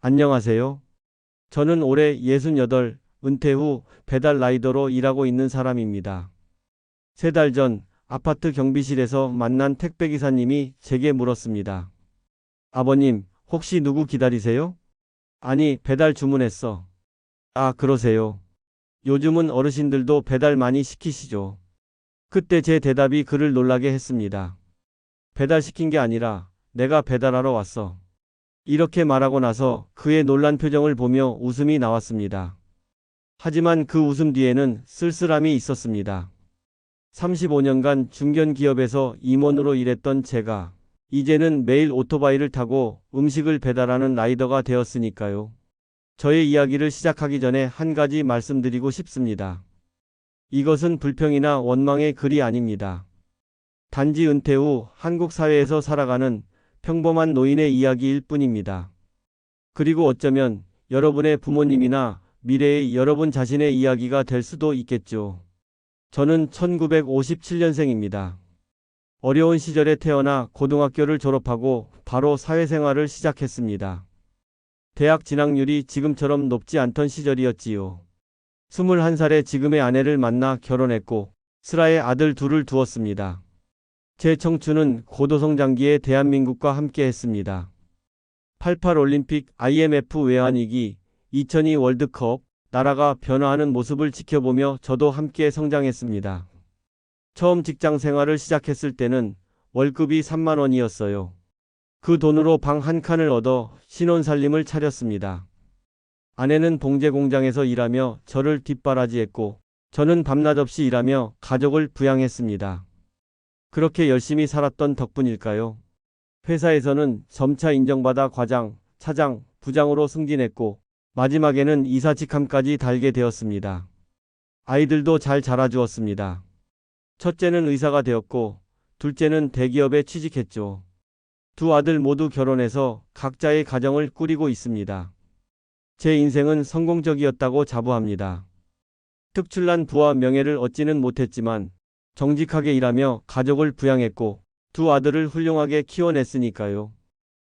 안녕하세요. 저는 올해 68, 은퇴 후 배달 라이더로 일하고 있는 사람입니다. 3달 전 아파트 경비실에서 만난 택배기사님이 제게 물었습니다. 아버님, 혹시 누구 기다리세요? 아니, 배달 주문했어. 아, 그러세요. 요즘은 어르신들도 배달 많이 시키시죠. 그때 제 대답이 그를 놀라게 했습니다. 배달시킨 게 아니라 내가 배달하러 왔어. 이렇게 말하고 나서 그의 놀란 표정을 보며 웃음이 나왔습니다. 하지만 그 웃음 뒤에는 쓸쓸함이 있었습니다. 35년간 중견기업에서 임원으로 일했던 제가 이제는 매일 오토바이를 타고 음식을 배달하는 라이더가 되었으니까요. 저의 이야기를 시작하기 전에 한 가지 말씀드리고 싶습니다. 이것은 불평이나 원망의 글이 아닙니다. 단지 은퇴 후 한국 사회에서 살아가는 평범한 노인의 이야기일 뿐입니다. 그리고 어쩌면 여러분의 부모님이나 미래의 여러분 자신의 이야기가 될 수도 있겠죠. 저는 1957년생입니다. 어려운 시절에 태어나 고등학교를 졸업하고 바로 사회생활을 시작했습니다. 대학 진학률이 지금처럼 높지 않던 시절이었지요. 21살에 지금의 아내를 만나 결혼했고 슬하에 아들 둘을 두었습니다. 제 청춘은 고도성장기에 대한민국과 함께 했습니다. 88 올림픽, IMF 외환위기, 2002 월드컵, 나라가 변화하는 모습을 지켜보며 저도 함께 성장했습니다. 처음 직장 생활을 시작했을 때는 월급이 3만 원이었어요. 그 돈으로 방 한 칸을 얻어 신혼살림을 차렸습니다. 아내는 봉제 공장에서 일하며 저를 뒷바라지했고 저는 밤낮 없이 일하며 가족을 부양했습니다. 그렇게 열심히 살았던 덕분일까요? 회사에서는 점차 인정받아 과장, 차장, 부장으로 승진했고 마지막에는 이사 직함까지 달게 되었습니다. 아이들도 잘 자라주었습니다. 첫째는 의사가 되었고 둘째는 대기업에 취직했죠. 두 아들 모두 결혼해서 각자의 가정을 꾸리고 있습니다. 제 인생은 성공적이었다고 자부합니다. 특출난 부와 명예를 얻지는 못했지만 정직하게 일하며 가족을 부양했고 두 아들을 훌륭하게 키워냈으니까요.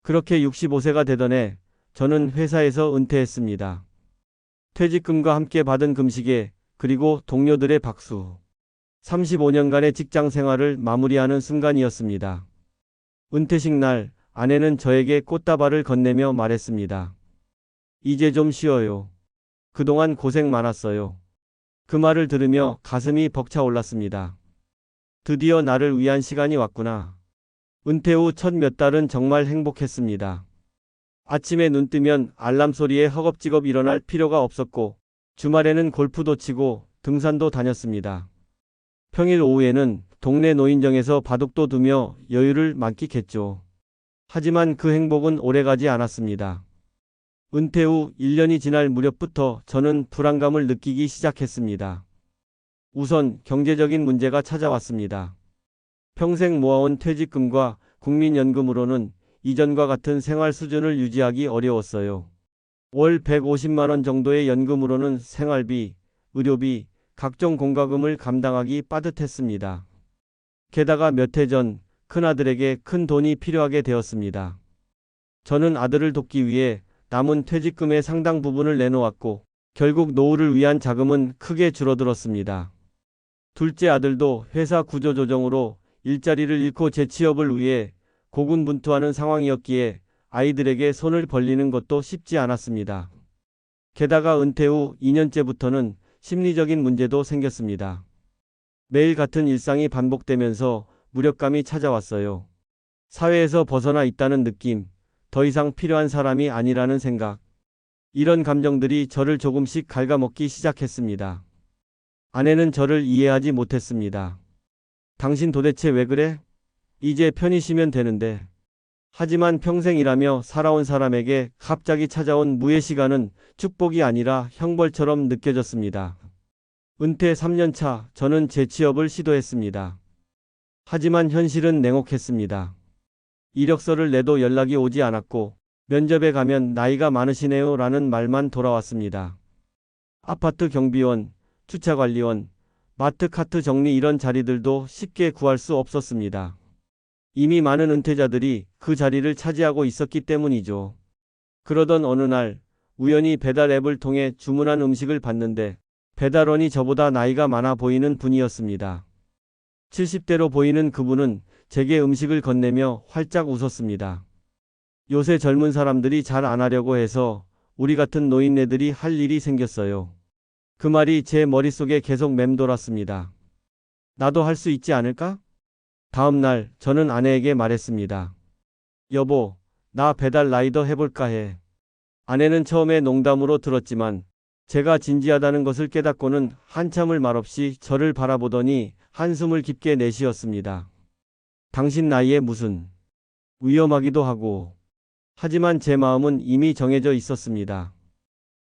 그렇게 65세가 되던 해 저는 회사에서 은퇴했습니다. 퇴직금과 함께 받은 금시계 그리고 동료들의 박수. 35년간의 직장 생활을 마무리하는 순간이었습니다. 은퇴식 날 아내는 저에게 꽃다발을 건네며 말했습니다. 이제 좀 쉬어요. 그동안 고생 많았어요. 그 말을 들으며 가슴이 벅차올랐습니다. 드디어 나를 위한 시간이 왔구나. 은퇴 후 첫 몇 달은 정말 행복했습니다. 아침에 눈 뜨면 알람 소리에 허겁지겁 일어날 필요가 없었고 주말에는 골프도 치고 등산도 다녔습니다. 평일 오후에는 동네 노인정에서 바둑도 두며 여유를 만끽했죠. 하지만 그 행복은 오래가지 않았습니다. 은퇴 후 1년이 지날 무렵부터 저는 불안감을 느끼기 시작했습니다. 우선 경제적인 문제가 찾아왔습니다. 평생 모아온 퇴직금과 국민연금으로는 이전과 같은 생활 수준을 유지하기 어려웠어요. 월 150만 원 정도의 연금으로는 생활비, 의료비, 각종 공과금을 감당하기 빠듯했습니다. 게다가 몇 해 전 큰아들에게 큰 돈이 필요하게 되었습니다. 저는 아들을 돕기 위해 남은 퇴직금의 상당 부분을 내놓았고 결국 노후를 위한 자금은 크게 줄어들었습니다. 둘째 아들도 회사 구조조정으로 일자리를 잃고 재취업을 위해 고군분투하는 상황이었기에 아이들에게 손을 벌리는 것도 쉽지 않았습니다. 게다가 은퇴 후 2년째부터는 심리적인 문제도 생겼습니다. 매일 같은 일상이 반복되면서 무력감이 찾아왔어요. 사회에서 벗어나 있다는 느낌, 더 이상 필요한 사람이 아니라는 생각. 이런 감정들이 저를 조금씩 갉아먹기 시작했습니다. 아내는 저를 이해하지 못했습니다. 당신 도대체 왜 그래? 이제 편히 쉬면 되는데. 하지만 평생 일하며 살아온 사람에게 갑자기 찾아온 무의 시간은 축복이 아니라 형벌처럼 느껴졌습니다. 은퇴 3년 차 저는 재취업을 시도했습니다. 하지만 현실은 냉혹했습니다. 이력서를 내도 연락이 오지 않았고 면접에 가면 나이가 많으시네요 라는 말만 돌아왔습니다. 아파트 경비원, 주차관리원, 마트 카트 정리 이런 자리들도 쉽게 구할 수 없었습니다. 이미 많은 은퇴자들이 그 자리를 차지하고 있었기 때문이죠. 그러던 어느 날 우연히 배달 앱을 통해 주문한 음식을 봤는데 배달원이 저보다 나이가 많아 보이는 분이었습니다. 70대로 보이는 그분은 제게 음식을 건네며 활짝 웃었습니다. 요새 젊은 사람들이 잘 안 하려고 해서 우리 같은 노인네들이 할 일이 생겼어요. 그 말이 제 머릿속에 계속 맴돌았습니다. 나도 할 수 있지 않을까? 다음 날 저는 아내에게 말했습니다. 여보, 나 배달 라이더 해볼까 해. 아내는 처음에 농담으로 들었지만 제가 진지하다는 것을 깨닫고는 한참을 말없이 저를 바라보더니 한숨을 깊게 내쉬었습니다. 당신 나이에 무슨 위험하기도 하고. 하지만 제 마음은 이미 정해져 있었습니다.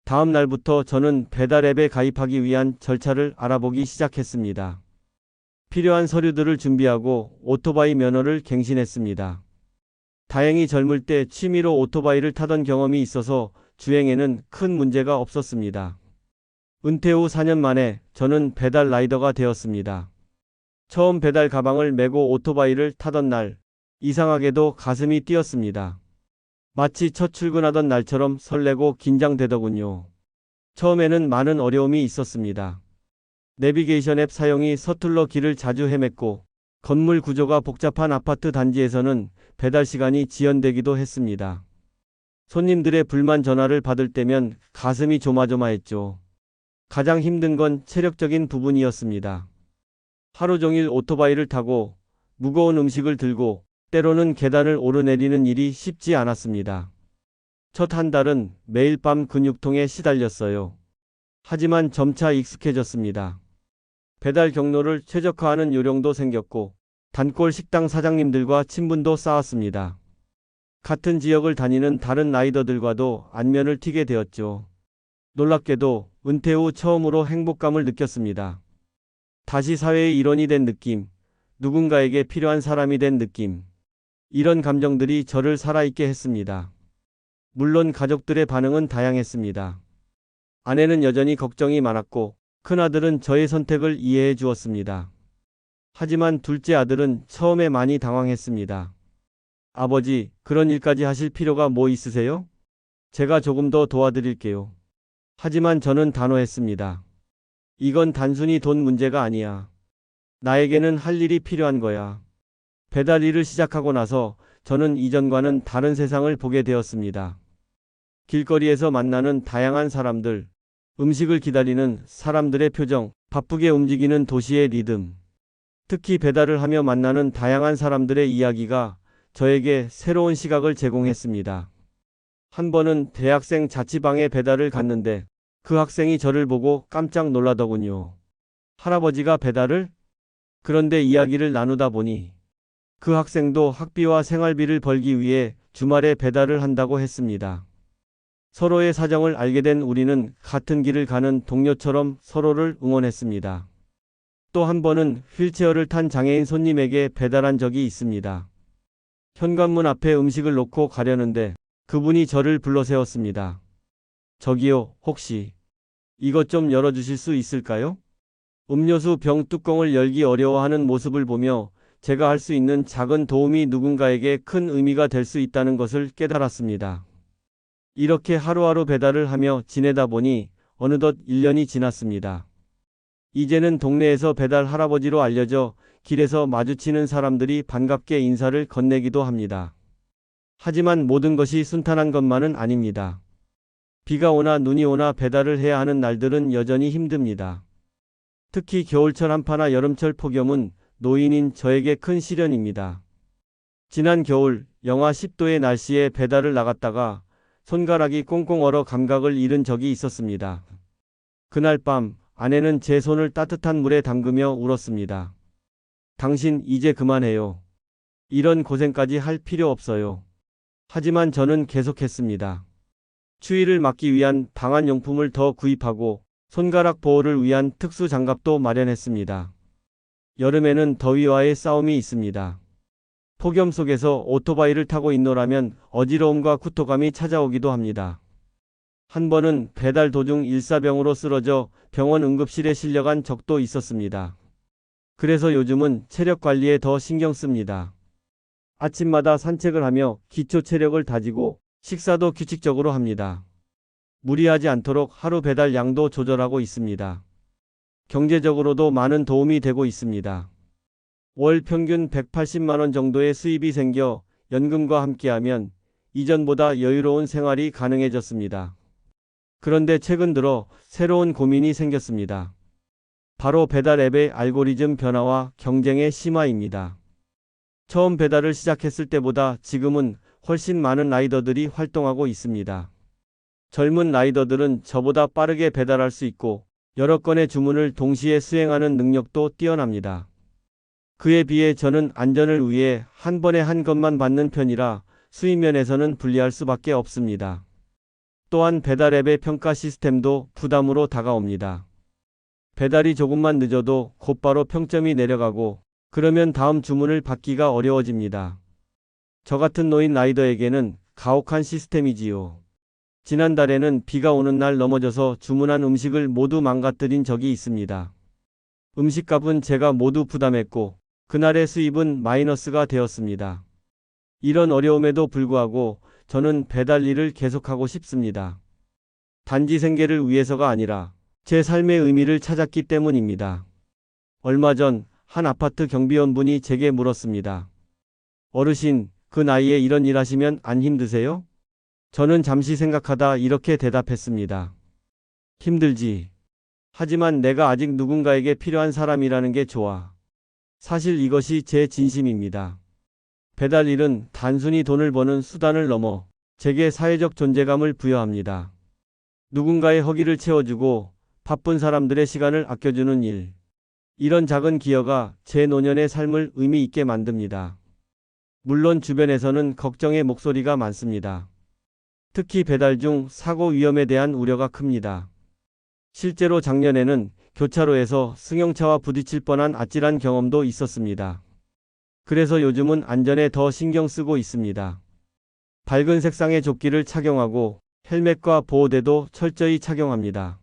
다음 날부터 저는 배달 앱에 가입하기 위한 절차를 알아보기 시작했습니다. 필요한 서류들을 준비하고 오토바이 면허를 갱신했습니다. 다행히 젊을 때 취미로 오토바이를 타던 경험이 있어서 주행에는 큰 문제가 없었습니다. 은퇴 후 4년 만에 저는 배달 라이더가 되었습니다. 처음 배달 가방을 메고 오토바이를 타던 날, 이상하게도 가슴이 뛰었습니다. 마치 첫 출근하던 날처럼 설레고 긴장되더군요. 처음에는 많은 어려움이 있었습니다. 내비게이션 앱 사용이 서툴러 길을 자주 헤맸고, 건물 구조가 복잡한 아파트 단지에서는 배달 시간이 지연되기도 했습니다. 손님들의 불만 전화를 받을 때면 가슴이 조마조마했죠. 가장 힘든 건 체력적인 부분이었습니다. 하루 종일 오토바이를 타고 무거운 음식을 들고 때로는 계단을 오르내리는 일이 쉽지 않았습니다. 첫 한 달은 매일 밤 근육통에 시달렸어요. 하지만 점차 익숙해졌습니다. 배달 경로를 최적화하는 요령도 생겼고 단골 식당 사장님들과 친분도 쌓았습니다. 같은 지역을 다니는 다른 라이더들과도 안면을 튀게 되었죠. 놀랍게도 은퇴 후 처음으로 행복감을 느꼈습니다. 다시 사회의 일원이 된 느낌, 누군가에게 필요한 사람이 된 느낌. 이런 감정들이 저를 살아있게 했습니다. 물론 가족들의 반응은 다양했습니다. 아내는 여전히 걱정이 많았고 큰아들은 저의 선택을 이해해 주었습니다. 하지만 둘째 아들은 처음에 많이 당황했습니다. 아버지, 그런 일까지 하실 필요가 뭐 있으세요? 제가 조금 더 도와드릴게요. 하지만 저는 단호했습니다. 이건 단순히 돈 문제가 아니야. 나에게는 할 일이 필요한 거야. 배달 일을 시작하고 나서 저는 이전과는 다른 세상을 보게 되었습니다. 길거리에서 만나는 다양한 사람들, 음식을 기다리는 사람들의 표정, 바쁘게 움직이는 도시의 리듬. 특히 배달을 하며 만나는 다양한 사람들의 이야기가 저에게 새로운 시각을 제공했습니다. 한 번은 대학생 자취방에 배달을 갔는데 그 학생이 저를 보고 깜짝 놀라더군요. 할아버지가 배달을? 그런데 이야기를 나누다 보니 그 학생도 학비와 생활비를 벌기 위해 주말에 배달을 한다고 했습니다. 서로의 사정을 알게 된 우리는 같은 길을 가는 동료처럼 서로를 응원했습니다. 또 한 번은 휠체어를 탄 장애인 손님에게 배달한 적이 있습니다. 현관문 앞에 음식을 놓고 가려는데 그분이 저를 불러세웠습니다. 저기요, 혹시 이것 좀 열어주실 수 있을까요? 음료수 병 뚜껑을 열기 어려워하는 모습을 보며 제가 할 수 있는 작은 도움이 누군가에게 큰 의미가 될 수 있다는 것을 깨달았습니다. 이렇게 하루하루 배달을 하며 지내다 보니 어느덧 1년이 지났습니다. 이제는 동네에서 배달 할아버지로 알려져 길에서 마주치는 사람들이 반갑게 인사를 건네기도 합니다. 하지만 모든 것이 순탄한 것만은 아닙니다. 비가 오나 눈이 오나 배달을 해야 하는 날들은 여전히 힘듭니다. 특히 겨울철 한파나 여름철 폭염은 노인인 저에게 큰 시련입니다. 지난 겨울 영하 10도의 날씨에 배달을 나갔다가 손가락이 꽁꽁 얼어 감각을 잃은 적이 있었습니다. 그날 밤 아내는 제 손을 따뜻한 물에 담그며 울었습니다. 당신 이제 그만해요. 이런 고생까지 할 필요 없어요. 하지만 저는 계속했습니다. 추위를 막기 위한 방한용품을 더 구입하고 손가락 보호를 위한 특수 장갑도 마련했습니다. 여름에는 더위와의 싸움이 있습니다. 폭염 속에서 오토바이를 타고 있노라면 어지러움과 구토감이 찾아오기도 합니다. 한 번은 배달 도중 일사병으로 쓰러져 병원 응급실에 실려간 적도 있었습니다. 그래서 요즘은 체력 관리에 더 신경 씁니다. 아침마다 산책을 하며 기초 체력을 다지고 식사도 규칙적으로 합니다. 무리하지 않도록 하루 배달 양도 조절하고 있습니다. 경제적으로도 많은 도움이 되고 있습니다. 월 평균 180만 원 정도의 수입이 생겨 연금과 함께하면 이전보다 여유로운 생활이 가능해졌습니다. 그런데 최근 들어 새로운 고민이 생겼습니다. 바로 배달 앱의 알고리즘 변화와 경쟁의 심화입니다. 처음 배달을 시작했을 때보다 지금은 훨씬 많은 라이더들이 활동하고 있습니다. 젊은 라이더들은 저보다 빠르게 배달할 수 있고 여러 건의 주문을 동시에 수행하는 능력도 뛰어납니다. 그에 비해 저는 안전을 위해 한 번에 한 건만 받는 편이라 수입 면에서는 불리할 수밖에 없습니다. 또한 배달 앱의 평가 시스템도 부담으로 다가옵니다. 배달이 조금만 늦어도 곧바로 평점이 내려가고 그러면 다음 주문을 받기가 어려워집니다. 저 같은 노인 라이더에게는 가혹한 시스템이지요. 지난달에는 비가 오는 날 넘어져서 주문한 음식을 모두 망가뜨린 적이 있습니다. 음식값은 제가 모두 부담했고 그날의 수입은 마이너스가 되었습니다. 이런 어려움에도 불구하고 저는 배달 일을 계속하고 싶습니다. 단지 생계를 위해서가 아니라 제 삶의 의미를 찾았기 때문입니다. 얼마 전 한 아파트 경비원분이 제게 물었습니다. 어르신, 그 나이에 이런 일 하시면 안 힘드세요? 저는 잠시 생각하다 이렇게 대답했습니다. 힘들지. 하지만 내가 아직 누군가에게 필요한 사람이라는 게 좋아. 사실 이것이 제 진심입니다. 배달 일은 단순히 돈을 버는 수단을 넘어 제게 사회적 존재감을 부여합니다. 누군가의 허기를 채워주고 바쁜 사람들의 시간을 아껴주는 일. 이런 작은 기여가 제 노년의 삶을 의미 있게 만듭니다. 물론 주변에서는 걱정의 목소리가 많습니다. 특히 배달 중 사고 위험에 대한 우려가 큽니다. 실제로 작년에는 교차로에서 승용차와 부딪힐 뻔한 아찔한 경험도 있었습니다. 그래서 요즘은 안전에 더 신경 쓰고 있습니다. 밝은 색상의 조끼를 착용하고 헬멧과 보호대도 철저히 착용합니다.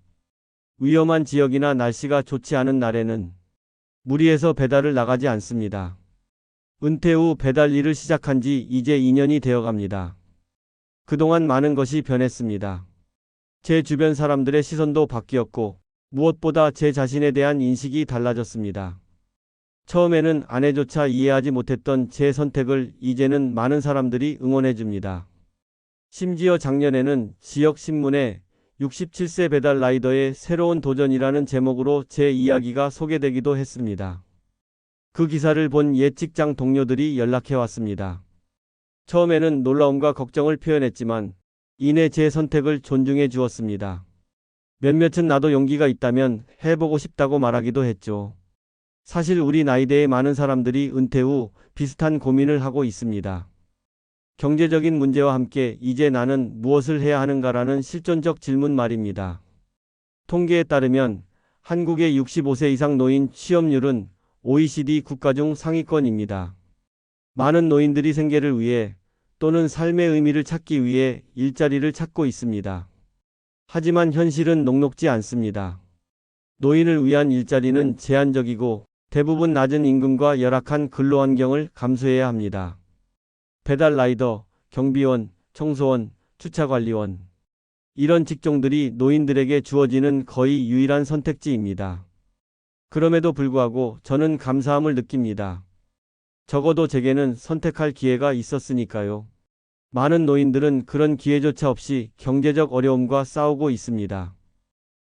위험한 지역이나 날씨가 좋지 않은 날에는 무리해서 배달을 나가지 않습니다. 은퇴 후 배달 일을 시작한 지 이제 2년이 되어 갑니다. 그동안 많은 것이 변했습니다. 제 주변 사람들의 시선도 바뀌었고 무엇보다 제 자신에 대한 인식이 달라졌습니다. 처음에는 아내조차 이해하지 못했던 제 선택을 이제는 많은 사람들이 응원해 줍니다. 심지어 작년에는 지역 신문에 67세 배달 라이더의 새로운 도전이라는 제목으로 제 이야기가 소개되기도 했습니다. 그 기사를 본 옛 직장 동료들이 연락해 왔습니다. 처음에는 놀라움과 걱정을 표현했지만 이내 제 선택을 존중해 주었습니다. 몇몇은 나도 용기가 있다면 해보고 싶다고 말하기도 했죠. 사실 우리 나이대의 많은 사람들이 은퇴 후 비슷한 고민을 하고 있습니다. 경제적인 문제와 함께 이제 나는 무엇을 해야 하는가라는 실존적 질문 말입니다. 통계에 따르면 한국의 65세 이상 노인 취업률은 OECD 국가 중 상위권입니다. 많은 노인들이 생계를 위해 또는 삶의 의미를 찾기 위해 일자리를 찾고 있습니다. 하지만 현실은 녹록지 않습니다. 노인을 위한 일자리는 제한적이고 대부분 낮은 임금과 열악한 근로환경을 감수해야 합니다. 배달 라이더, 경비원, 청소원, 주차관리원. 이런 직종들이 노인들에게 주어지는 거의 유일한 선택지입니다. 그럼에도 불구하고 저는 감사함을 느낍니다. 적어도 제게는 선택할 기회가 있었으니까요. 많은 노인들은 그런 기회조차 없이 경제적 어려움과 싸우고 있습니다.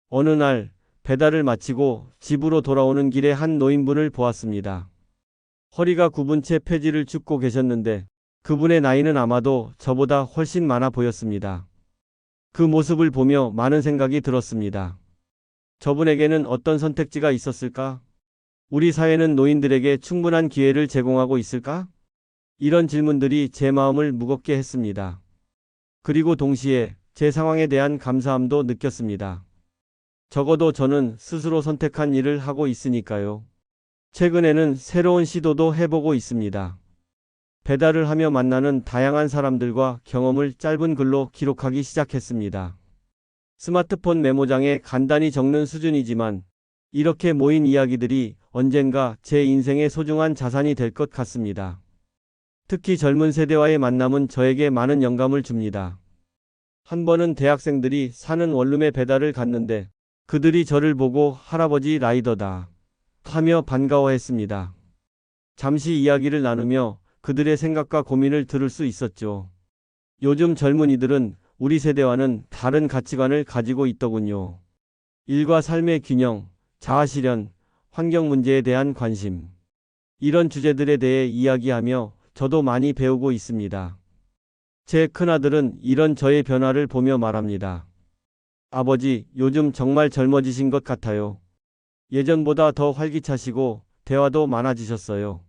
어느 날 배달을 마치고 집으로 돌아오는 길에 한 노인분을 보았습니다. 허리가 굽은 채 폐지를 줍고 계셨는데 그분의 나이는 아마도 저보다 훨씬 많아 보였습니다. 그 모습을 보며 많은 생각이 들었습니다. 저분에게는 어떤 선택지가 있었을까? 우리 사회는 노인들에게 충분한 기회를 제공하고 있을까? 이런 질문들이 제 마음을 무겁게 했습니다. 그리고 동시에 제 상황에 대한 감사함도 느꼈습니다. 적어도 저는 스스로 선택한 일을 하고 있으니까요. 최근에는 새로운 시도도 해보고 있습니다. 배달을 하며 만나는 다양한 사람들과 경험을 짧은 글로 기록하기 시작했습니다. 스마트폰 메모장에 간단히 적는 수준이지만 이렇게 모인 이야기들이 언젠가 제 인생의 소중한 자산이 될 것 같습니다. 특히 젊은 세대와의 만남은 저에게 많은 영감을 줍니다. 한 번은 대학생들이 사는 원룸에 배달을 갔는데 그들이 저를 보고 할아버지 라이더다 하며 반가워했습니다. 잠시 이야기를 나누며 그들의 생각과 고민을 들을 수 있었죠. 요즘 젊은이들은 우리 세대와는 다른 가치관을 가지고 있더군요. 일과 삶의 균형, 자아실현, 환경 문제에 대한 관심. 이런 주제들에 대해 이야기하며 저도 많이 배우고 있습니다. 제 큰아들은 이런 저의 변화를 보며 말합니다. 아버지, 요즘 정말 젊어지신 것 같아요. 예전보다 더 활기차시고 대화도 많아지셨어요.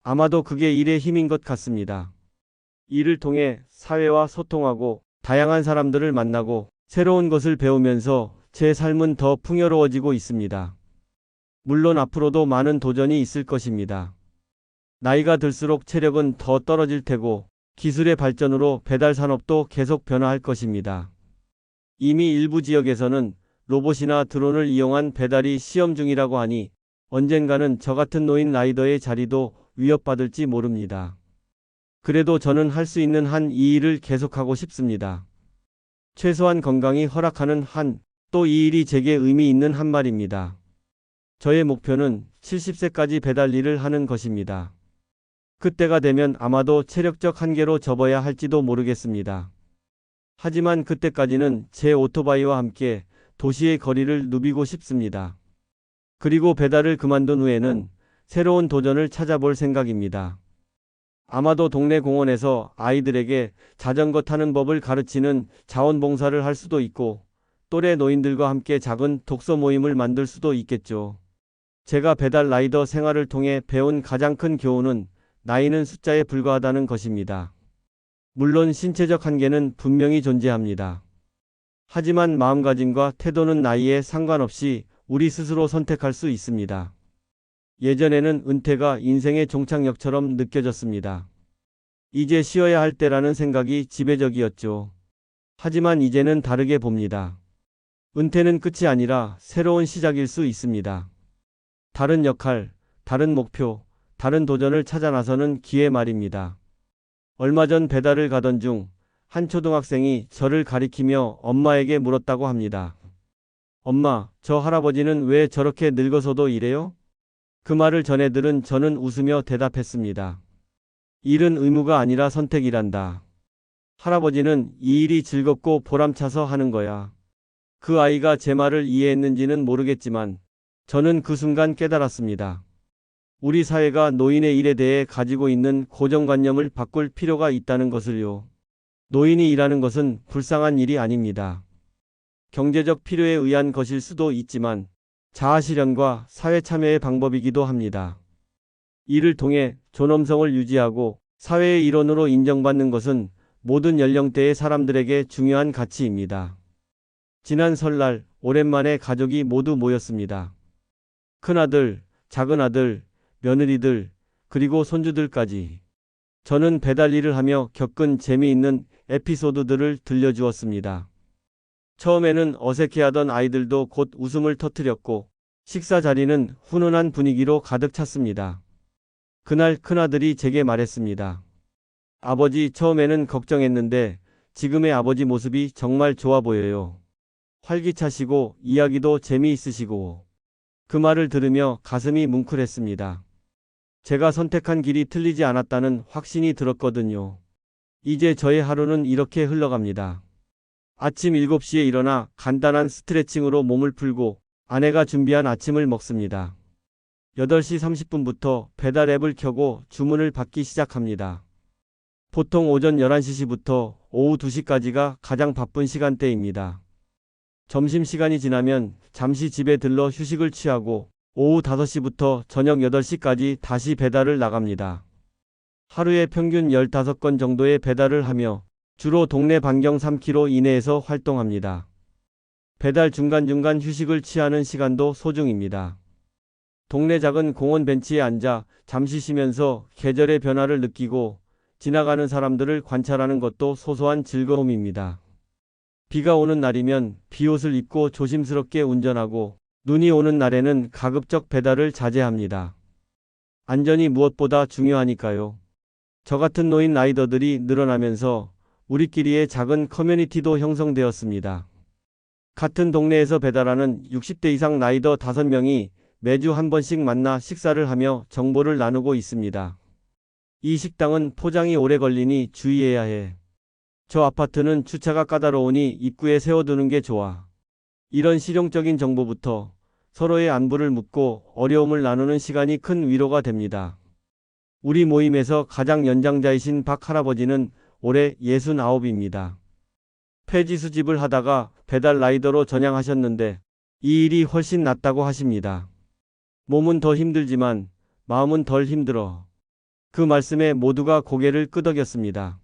아마도 그게 일의 힘인 것 같습니다. 일을 통해 사회와 소통하고 다양한 사람들을 만나고 새로운 것을 배우면서 제 삶은 더 풍요로워지고 있습니다. 물론 앞으로도 많은 도전이 있을 것입니다. 나이가 들수록 체력은 더 떨어질 테고 기술의 발전으로 배달 산업도 계속 변화할 것입니다. 이미 일부 지역에서는 로봇이나 드론을 이용한 배달이 시험 중이라고 하니 언젠가는 저 같은 노인 라이더의 자리도 위협받을지 모릅니다. 그래도 저는 할 수 있는 한 이 일을 계속하고 싶습니다. 최소한 건강이 허락하는 한, 또 이 일이 제게 의미 있는 한 말입니다. 저의 목표는 70세까지 배달 일을 하는 것입니다. 그때가 되면 아마도 체력적 한계로 접어야 할지도 모르겠습니다. 하지만 그때까지는 제 오토바이와 함께 도시의 거리를 누비고 싶습니다. 그리고 배달을 그만둔 후에는 새로운 도전을 찾아볼 생각입니다. 아마도 동네 공원에서 아이들에게 자전거 타는 법을 가르치는 자원봉사를 할 수도 있고 또래 노인들과 함께 작은 독서 모임을 만들 수도 있겠죠. 제가 배달 라이더 생활을 통해 배운 가장 큰 교훈은 나이는 숫자에 불과하다는 것입니다. 물론 신체적 한계는 분명히 존재합니다. 하지만 마음가짐과 태도는 나이에 상관없이 우리 스스로 선택할 수 있습니다. 예전에는 은퇴가 인생의 종착역처럼 느껴졌습니다. 이제 쉬어야 할 때라는 생각이 지배적이었죠. 하지만 이제는 다르게 봅니다. 은퇴는 끝이 아니라 새로운 시작일 수 있습니다. 다른 역할, 다른 목표, 다른 도전을 찾아 나서는 기회 말입니다. 얼마 전 배달을 가던 중 한 초등학생이 저를 가리키며 엄마에게 물었다고 합니다. 엄마, 저 할아버지는 왜 저렇게 늙어서도 일해요? 그 말을 전해 들은 저는 웃으며 대답했습니다. 일은 의무가 아니라 선택이란다. 할아버지는 이 일이 즐겁고 보람차서 하는 거야. 그 아이가 제 말을 이해했는지는 모르겠지만 저는 그 순간 깨달았습니다. 우리 사회가 노인의 일에 대해 가지고 있는 고정관념을 바꿀 필요가 있다는 것을요. 노인이 일하는 것은 불쌍한 일이 아닙니다. 경제적 필요에 의한 것일 수도 있지만 자아실현과 사회 참여의 방법이기도 합니다. 이를 통해 존엄성을 유지하고 사회의 일원으로 인정받는 것은 모든 연령대의 사람들에게 중요한 가치입니다. 지난 설날 오랜만에 가족이 모두 모였습니다. 큰아들, 작은아들, 며느리들, 그리고 손주들까지. 저는 배달 일을 하며 겪은 재미있는 에피소드들을 들려주었습니다. 처음에는 어색해하던 아이들도 곧 웃음을 터뜨렸고 식사 자리는 훈훈한 분위기로 가득 찼습니다. 그날 큰아들이 제게 말했습니다. 아버지, 처음에는 걱정했는데 지금의 아버지 모습이 정말 좋아 보여요. 활기차시고 이야기도 재미있으시고. 그 말을 들으며 가슴이 뭉클했습니다. 제가 선택한 길이 틀리지 않았다는 확신이 들었거든요. 이제 저의 하루는 이렇게 흘러갑니다. 아침 7시에 일어나 간단한 스트레칭으로 몸을 풀고 아내가 준비한 아침을 먹습니다. 8시 30분부터 배달 앱을 켜고 주문을 받기 시작합니다. 보통 오전 11시부터 오후 2시까지가 가장 바쁜 시간대입니다. 점심시간이 지나면 잠시 집에 들러 휴식을 취하고 오후 5시부터 저녁 8시까지 다시 배달을 나갑니다. 하루에 평균 15건 정도의 배달을 하며 주로 동네 반경 3km 이내에서 활동합니다. 배달 중간중간 휴식을 취하는 시간도 소중입니다. 동네 작은 공원 벤치에 앉아 잠시 쉬면서 계절의 변화를 느끼고 지나가는 사람들을 관찰하는 것도 소소한 즐거움입니다. 비가 오는 날이면 비옷을 입고 조심스럽게 운전하고 눈이 오는 날에는 가급적 배달을 자제합니다. 안전이 무엇보다 중요하니까요. 저 같은 노인 라이더들이 늘어나면서 우리끼리의 작은 커뮤니티도 형성되었습니다. 같은 동네에서 배달하는 60대 이상 라이더 5명이 매주 한 번씩 만나 식사를 하며 정보를 나누고 있습니다. 이 식당은 포장이 오래 걸리니 주의해야 해. 저 아파트는 주차가 까다로우니 입구에 세워두는 게 좋아. 이런 실용적인 정보부터 서로의 안부를 묻고 어려움을 나누는 시간이 큰 위로가 됩니다. 우리 모임에서 가장 연장자이신 박 할아버지는 올해 69입니다. 폐지 수집을 하다가 배달 라이더로 전향하셨는데 이 일이 훨씬 낫다고 하십니다. 몸은 더 힘들지만 마음은 덜 힘들어. 그 말씀에 모두가 고개를 끄덕였습니다.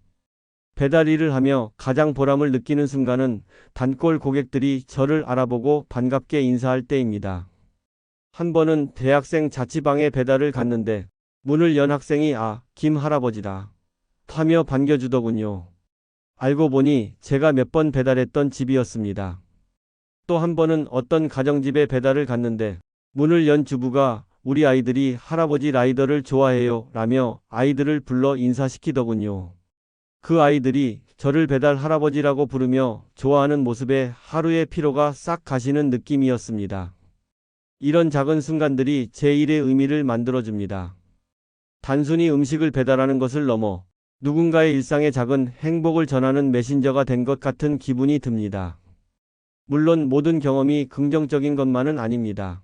배달 일을 하며 가장 보람을 느끼는 순간은 단골 고객들이 저를 알아보고 반갑게 인사할 때입니다. 한 번은 대학생 자취방에 배달을 갔는데 문을 연 학생이 김 할아버지다 하며 반겨주더군요. 알고 보니 제가 몇 번 배달했던 집이었습니다. 또 한 번은 어떤 가정집에 배달을 갔는데 문을 연 주부가 우리 아이들이 할아버지 라이더를 좋아해요 라며 아이들을 불러 인사시키더군요. 그 아이들이 저를 배달 할아버지라고 부르며 좋아하는 모습에 하루의 피로가 싹 가시는 느낌이었습니다. 이런 작은 순간들이 제 일의 의미를 만들어줍니다. 단순히 음식을 배달하는 것을 넘어 누군가의 일상의 작은 행복을 전하는 메신저가 된 것 같은 기분이 듭니다. 물론 모든 경험이 긍정적인 것만은 아닙니다.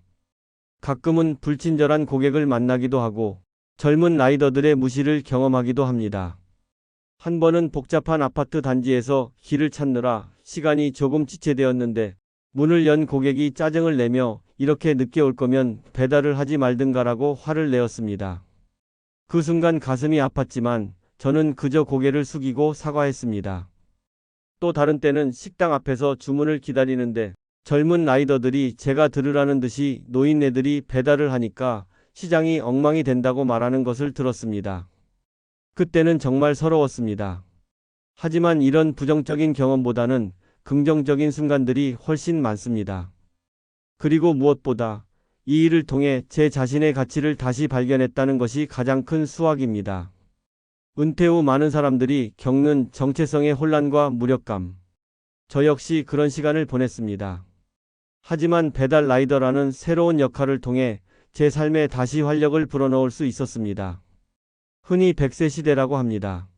가끔은 불친절한 고객을 만나기도 하고 젊은 라이더들의 무시를 경험하기도 합니다. 한 번은 복잡한 아파트 단지에서 길을 찾느라 시간이 조금 지체되었는데 문을 연 고객이 짜증을 내며 이렇게 늦게 올 거면 배달을 하지 말든가라고 화를 내었습니다. 그 순간 가슴이 아팠지만 저는 그저 고개를 숙이고 사과했습니다. 또 다른 때는 식당 앞에서 주문을 기다리는데 젊은 라이더들이 제가 들으라는 듯이 노인네들이 배달을 하니까 시장이 엉망이 된다고 말하는 것을 들었습니다. 그때는 정말 서러웠습니다. 하지만 이런 부정적인 경험보다는 긍정적인 순간들이 훨씬 많습니다. 그리고 무엇보다 이 일을 통해 제 자신의 가치를 다시 발견했다는 것이 가장 큰 수확입니다. 은퇴 후 많은 사람들이 겪는 정체성의 혼란과 무력감. 저 역시 그런 시간을 보냈습니다. 하지만 배달 라이더라는 새로운 역할을 통해 제 삶에 다시 활력을 불어넣을 수 있었습니다. 흔히 100세 시대라고 합니다.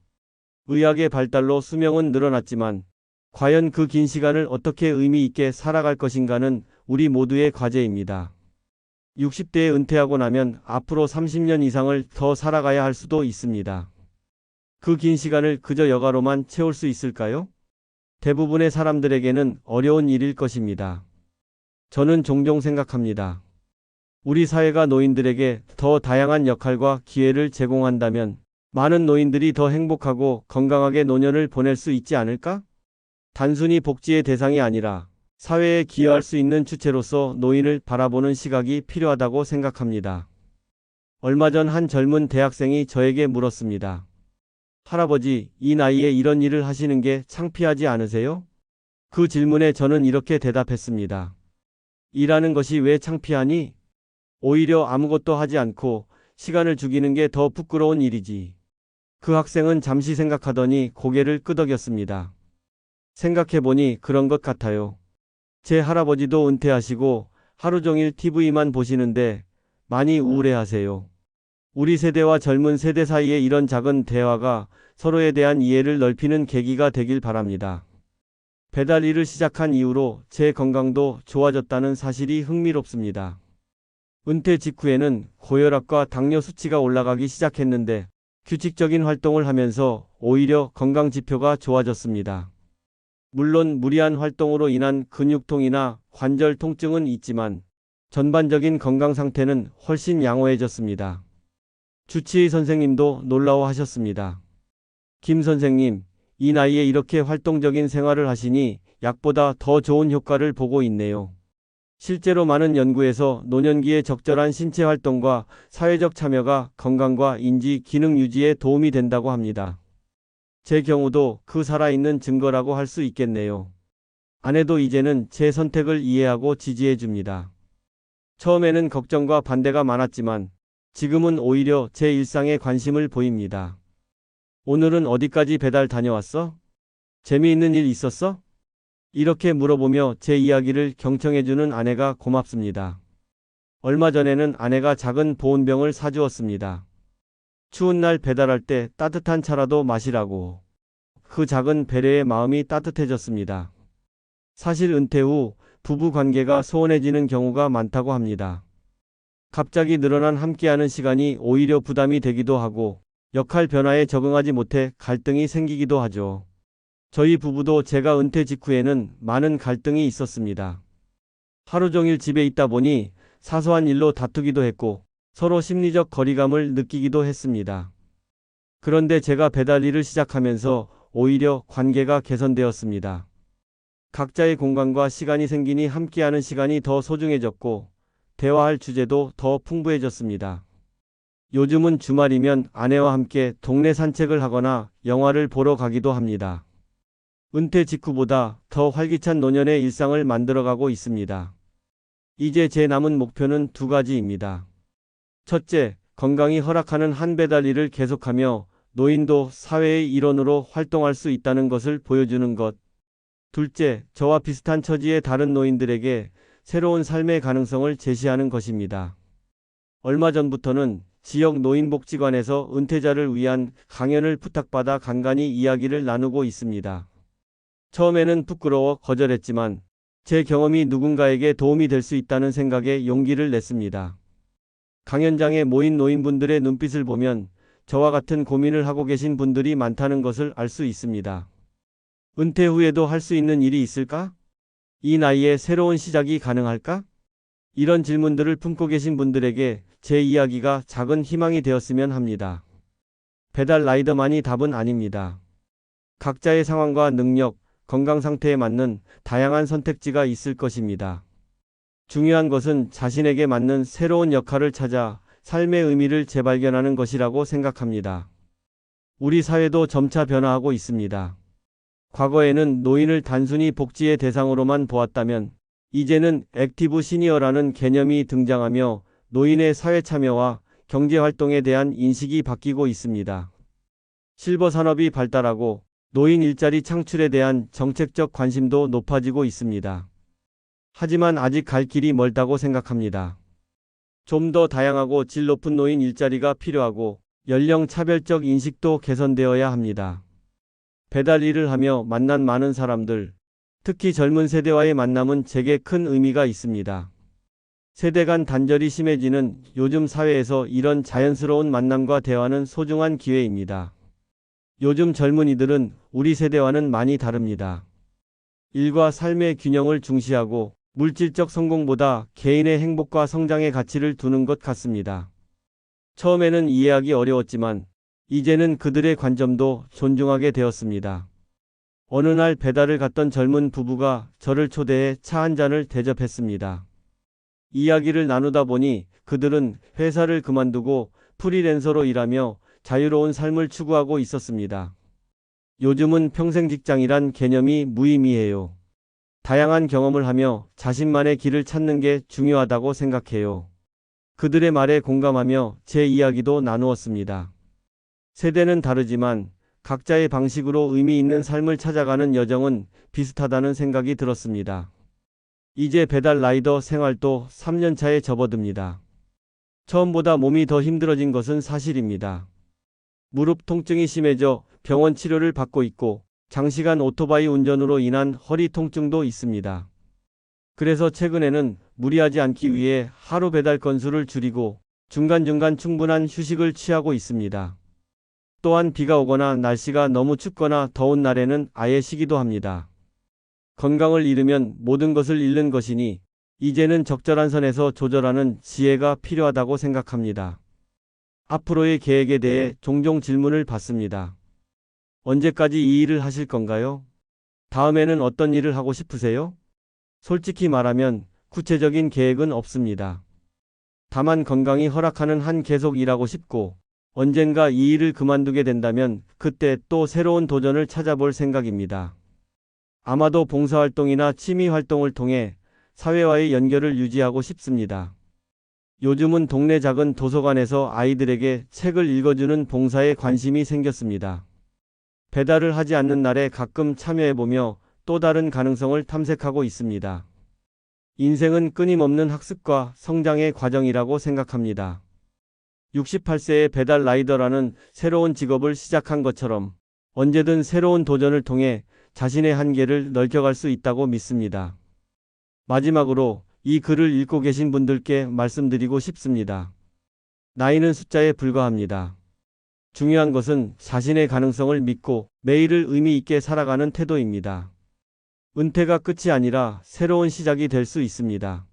의학의 발달로 수명은 늘어났지만 과연 그 긴 시간을 어떻게 의미 있게 살아갈 것인가는 우리 모두의 과제입니다. 60대에 은퇴하고 나면 앞으로 30년 이상을 더 살아가야 할 수도 있습니다. 그 긴 시간을 그저 여가로만 채울 수 있을까요? 대부분의 사람들에게는 어려운 일일 것입니다. 저는 종종 생각합니다. 우리 사회가 노인들에게 더 다양한 역할과 기회를 제공한다면 많은 노인들이 더 행복하고 건강하게 노년을 보낼 수 있지 않을까? 단순히 복지의 대상이 아니라 사회에 기여할 수 있는 주체로서 노인을 바라보는 시각이 필요하다고 생각합니다. 얼마 전 한 젊은 대학생이 저에게 물었습니다. 할아버지, 이 나이에 이런 일을 하시는 게 창피하지 않으세요? 그 질문에 저는 이렇게 대답했습니다. 일하는 것이 왜 창피하니? 오히려 아무것도 하지 않고 시간을 죽이는 게 더 부끄러운 일이지. 그 학생은 잠시 생각하더니 고개를 끄덕였습니다. 생각해보니 그런 것 같아요. 제 할아버지도 은퇴하시고 하루 종일 TV만 보시는데 많이 우울해하세요. 우리 세대와 젊은 세대 사이에 이런 작은 대화가 서로에 대한 이해를 넓히는 계기가 되길 바랍니다. 배달 일을 시작한 이후로 제 건강도 좋아졌다는 사실이 흥미롭습니다. 은퇴 직후에는 고혈압과 당뇨 수치가 올라가기 시작했는데 규칙적인 활동을 하면서 오히려 건강 지표가 좋아졌습니다. 물론 무리한 활동으로 인한 근육통이나 관절 통증은 있지만 전반적인 건강 상태는 훨씬 양호해졌습니다. 주치의 선생님도 놀라워하셨습니다. 김 선생님, 이 나이에 이렇게 활동적인 생활을 하시니 약보다 더 좋은 효과를 보고 있네요. 실제로 많은 연구에서 노년기에 적절한 신체 활동과 사회적 참여가 건강과 인지 기능 유지에 도움이 된다고 합니다. 제 경우도 그 살아있는 증거라고 할 수 있겠네요. 아내도 이제는 제 선택을 이해하고 지지해 줍니다. 처음에는 걱정과 반대가 많았지만 지금은 오히려 제 일상에 관심을 보입니다. 오늘은 어디까지 배달 다녀왔어? 재미있는 일 있었어? 이렇게 물어보며 제 이야기를 경청해주는 아내가 고맙습니다. 얼마 전에는 아내가 작은 보온병을 사주었습니다. 추운 날 배달할 때 따뜻한 차라도 마시라고. 그 작은 배려의 마음이 따뜻해졌습니다. 사실 은퇴 후 부부 관계가 소원해지는 경우가 많다고 합니다. 갑자기 늘어난 함께하는 시간이 오히려 부담이 되기도 하고 역할 변화에 적응하지 못해 갈등이 생기기도 하죠. 저희 부부도 제가 은퇴 직후에는 많은 갈등이 있었습니다. 하루 종일 집에 있다 보니 사소한 일로 다투기도 했고 서로 심리적 거리감을 느끼기도 했습니다. 그런데 제가 배달 일을 시작하면서 오히려 관계가 개선되었습니다. 각자의 공간과 시간이 생기니 함께하는 시간이 더 소중해졌고 대화할 주제도 더 풍부해졌습니다. 요즘은 주말이면 아내와 함께 동네 산책을 하거나 영화를 보러 가기도 합니다. 은퇴 직후보다 더 활기찬 노년의 일상을 만들어가고 있습니다. 이제 제 남은 목표는 두 가지입니다. 첫째, 건강이 허락하는 한 배달 일을 계속하며 노인도 사회의 일원으로 활동할 수 있다는 것을 보여주는 것. 둘째, 저와 비슷한 처지의 다른 노인들에게 새로운 삶의 가능성을 제시하는 것입니다. 얼마 전부터는 지역 노인복지관에서 은퇴자를 위한 강연을 부탁받아 간간히 이야기를 나누고 있습니다. 처음에는 부끄러워 거절했지만 제 경험이 누군가에게 도움이 될 수 있다는 생각에 용기를 냈습니다. 강연장에 모인 노인분들의 눈빛을 보면 저와 같은 고민을 하고 계신 분들이 많다는 것을 알 수 있습니다. 은퇴 후에도 할 수 있는 일이 있을까? 이 나이에 새로운 시작이 가능할까? 이런 질문들을 품고 계신 분들에게 제 이야기가 작은 희망이 되었으면 합니다. 배달 라이더만이 답은 아닙니다. 각자의 상황과 능력, 건강 상태에 맞는 다양한 선택지가 있을 것입니다. 중요한 것은 자신에게 맞는 새로운 역할을 찾아 삶의 의미를 재발견하는 것이라고 생각합니다. 우리 사회도 점차 변화하고 있습니다. 과거에는 노인을 단순히 복지의 대상으로만 보았다면 이제는 액티브 시니어라는 개념이 등장하며 노인의 사회 참여와 경제 활동에 대한 인식이 바뀌고 있습니다. 실버 산업이 발달하고 노인 일자리 창출에 대한 정책적 관심도 높아지고 있습니다. 하지만 아직 갈 길이 멀다고 생각합니다. 좀 더 다양하고 질 높은 노인 일자리가 필요하고 연령 차별적 인식도 개선되어야 합니다. 배달 일을 하며 만난 많은 사람들, 특히 젊은 세대와의 만남은 제게 큰 의미가 있습니다. 세대 간 단절이 심해지는 요즘 사회에서 이런 자연스러운 만남과 대화는 소중한 기회입니다. 요즘 젊은이들은 우리 세대와는 많이 다릅니다. 일과 삶의 균형을 중시하고 물질적 성공보다 개인의 행복과 성장의 가치를 두는 것 같습니다. 처음에는 이해하기 어려웠지만 이제는 그들의 관점도 존중하게 되었습니다. 어느 날 배달을 갔던 젊은 부부가 저를 초대해 차 한 잔을 대접했습니다. 이야기를 나누다 보니 그들은 회사를 그만두고 프리랜서로 일하며 자유로운 삶을 추구하고 있었습니다. 요즘은 평생 직장이란 개념이 무의미해요. 다양한 경험을 하며 자신만의 길을 찾는 게 중요하다고 생각해요. 그들의 말에 공감하며 제 이야기도 나누었습니다. 세대는 다르지만 각자의 방식으로 의미 있는 삶을 찾아가는 여정은 비슷하다는 생각이 들었습니다. 이제 배달 라이더 생활도 3년 차에 접어듭니다. 처음보다 몸이 더 힘들어진 것은 사실입니다. 무릎 통증이 심해져 병원 치료를 받고 있고 장시간 오토바이 운전으로 인한 허리 통증도 있습니다. 그래서 최근에는 무리하지 않기 위해 하루 배달 건수를 줄이고 중간중간 충분한 휴식을 취하고 있습니다. 또한 비가 오거나 날씨가 너무 춥거나 더운 날에는 아예 쉬기도 합니다. 건강을 잃으면 모든 것을 잃는 것이니 이제는 적절한 선에서 조절하는 지혜가 필요하다고 생각합니다. 앞으로의 계획에 대해 종종 질문을 받습니다. 언제까지 이 일을 하실 건가요? 다음에는 어떤 일을 하고 싶으세요? 솔직히 말하면 구체적인 계획은 없습니다. 다만 건강이 허락하는 한 계속 일하고 싶고 언젠가 이 일을 그만두게 된다면 그때 또 새로운 도전을 찾아볼 생각입니다. 아마도 봉사활동이나 취미활동을 통해 사회와의 연결을 유지하고 싶습니다. 요즘은 동네 작은 도서관에서 아이들에게 책을 읽어주는 봉사에 관심이 생겼습니다. 배달을 하지 않는 날에 가끔 참여해보며 또 다른 가능성을 탐색하고 있습니다. 인생은 끊임없는 학습과 성장의 과정이라고 생각합니다. 68세의 배달 라이더라는 새로운 직업을 시작한 것처럼 언제든 새로운 도전을 통해 자신의 한계를 넓혀갈 수 있다고 믿습니다. 마지막으로 이 글을 읽고 계신 분들께 말씀드리고 싶습니다. 나이는 숫자에 불과합니다. 중요한 것은 자신의 가능성을 믿고 매일을 의미 있게 살아가는 태도입니다. 은퇴가 끝이 아니라 새로운 시작이 될 수 있습니다.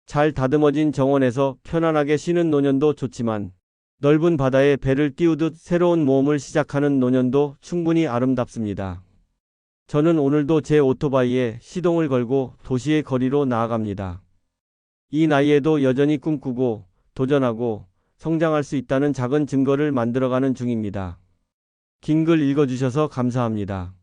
잘 다듬어진 정원에서 편안하게 쉬는 노년도 좋지만 넓은 바다에 배를 띄우듯 새로운 모험을 시작하는 노년도 충분히 아름답습니다. 저는 오늘도 제 오토바이에 시동을 걸고 도시의 거리로 나아갑니다. 이 나이에도 여전히 꿈꾸고 도전하고 성장할 수 있다는 작은 증거를 만들어가는 중입니다. 긴 글 읽어주셔서 감사합니다.